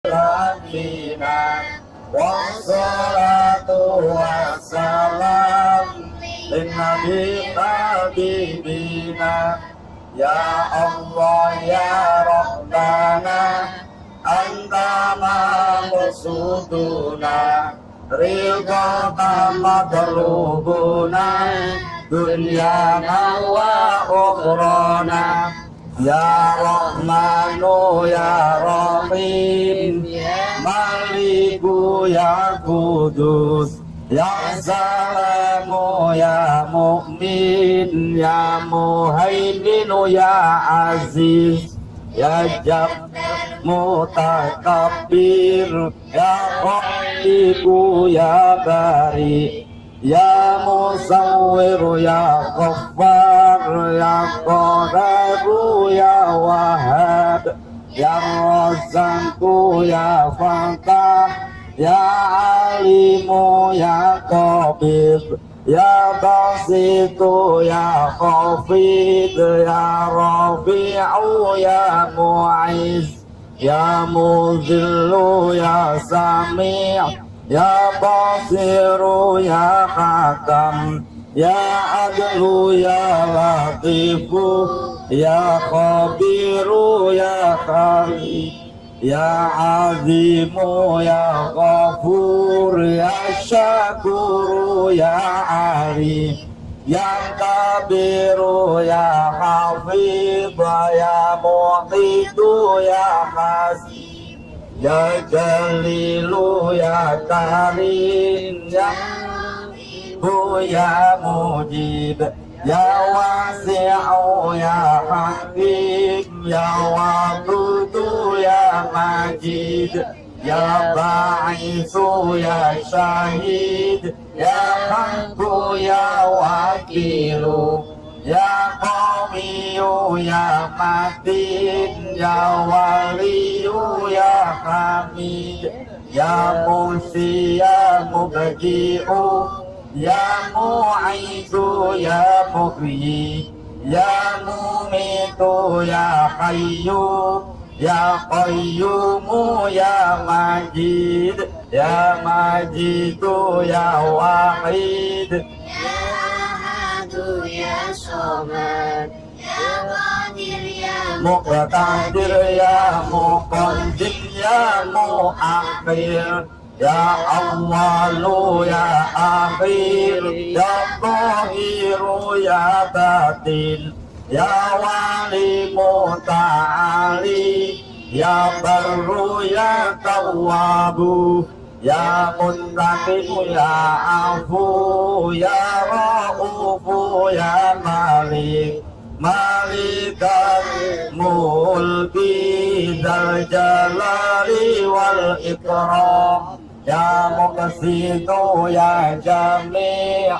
Rabbina wassalatu wassalam linnabi habibina ya Allah ya Rabbana anta maqsuduna ridha matlubuna dunyana wa ukhrana ya Rahmanu ya Rahim Maliku ya Kudus ya Salamu ya Mu'min ya Muhaiminu ya Aziz ya Jabbar Mutakabbir ya Khaliqu ya Bari ya Musawwir ya Ghaffar ya Qadiru ya Wahhab ya Razzaqu ya Fatah ya Alimu ya Qabid ya Basitu ya Khafid ya Rafi'u ya Mu'iz ya Muzillu ya Sami' ya Basiru ya Hakam ya Adlu ya Latifu ya Khabiru ya Khali ya Azimu ya Ghafur ya Syakuru ya Ali ya Kabiru ya Hafidh ya Muhitu ya Hasib ya Jalilu ya Karim ya Hu ya Mujib ya Wasi'u ya Hakim ya Wadudu ya Majid ya Ba'isu ya Syahid ya Hamdu ya Wakilu ya Qawiyu ya Matin ya Waliyu ya Hamid ya Musi ya Mubdi'u ya Mu'izu ya Muhyi ya Mumitu ya Hayyu ya Qayyumu ya Majid ya Majidu ya Wahid ya Ahadu ya Samad ya Qadir ya Muqtadir ya Muqaddim ya Muakhir ya Awwalu ya Akhir ya Zahiru ya Batin ya Wali Muta'ali ya Barru ya Tawwabu ya Muntaqimu ya Afu ya Ra'ufu ya Malik Malikal Mulki Dzal Jalali wal Ikram ya Muqsitu ya Jami'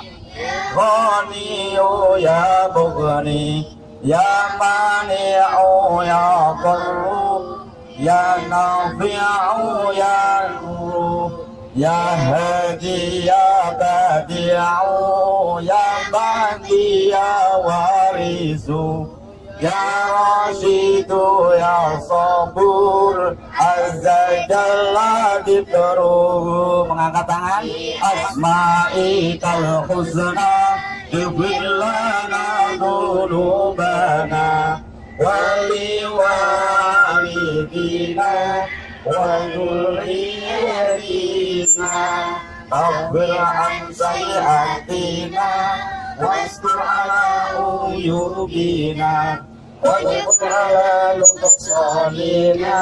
Ghaniyu ya Mughni ya Mani'u ya Darru ya Nafi'u ya Nuru ya Hadi ya Badi'u ya Baqi ya Warisu ya Rashidu ya Sabur Azza Jalla Dikruhu. Mengangkat tangan. Asma'ikal husna Ighfirlana dhunubana Wali walidina Wa dhurriyyatina Aghfir an sayyi'atina Wastur ala uyubina Wajibur ala luqsalina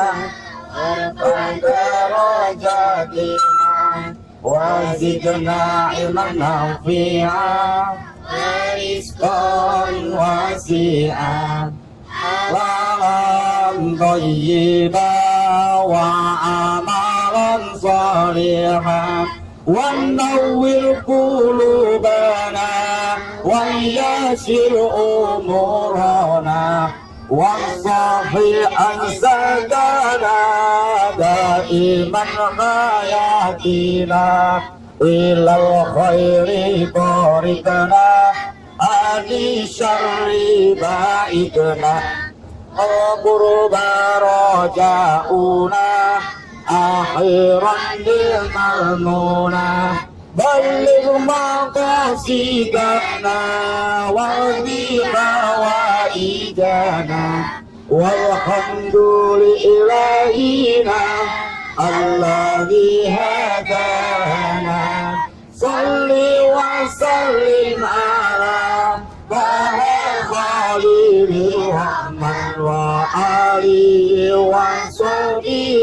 Warfan darajatina Wazidna ilman nafi'a Warizqan wasi'a Walam thayyiba Wa amalan salihah Wa nawwir qulubana Wa yashir umurana Wa sahi ansadana Daiman hayatina Ilal khairi qarikna Ani syarri baikna Qurba raja'una المرمونة بلغ مقاصدنا واقض حوائجنا والحمد لإلهنا الذي هدانا صل وسلم على طه خليل الرحمن وآله وصحبه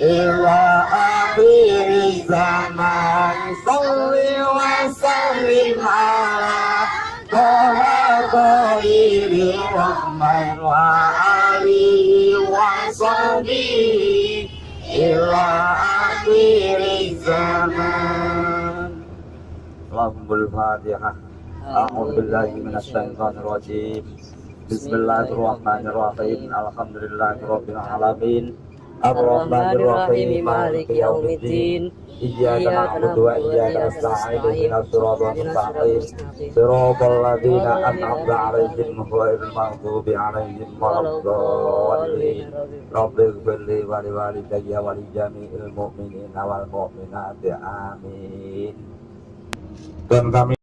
إلى آخر الزمان صل وسلم على طه خليل الرحمن وآله وصحبه إلى آخر الزمان. اللهم الفاتحة. أعوذ بالله من الشيطان الرجيم. بسم الله الرحمن الرحيم. الحمد لله رب العالمين. الرحمن الرحيم مالك يوم الدين. إياك نعبد وإياك نستعين اهدنا الصراط المستقيم صراط الذين أنعمت عليهم غير المغضوب عليهم ولا الضالين. رب اغفر لي ولوالدي ولجميع المؤمنين والمؤمنات آمين. Dan kami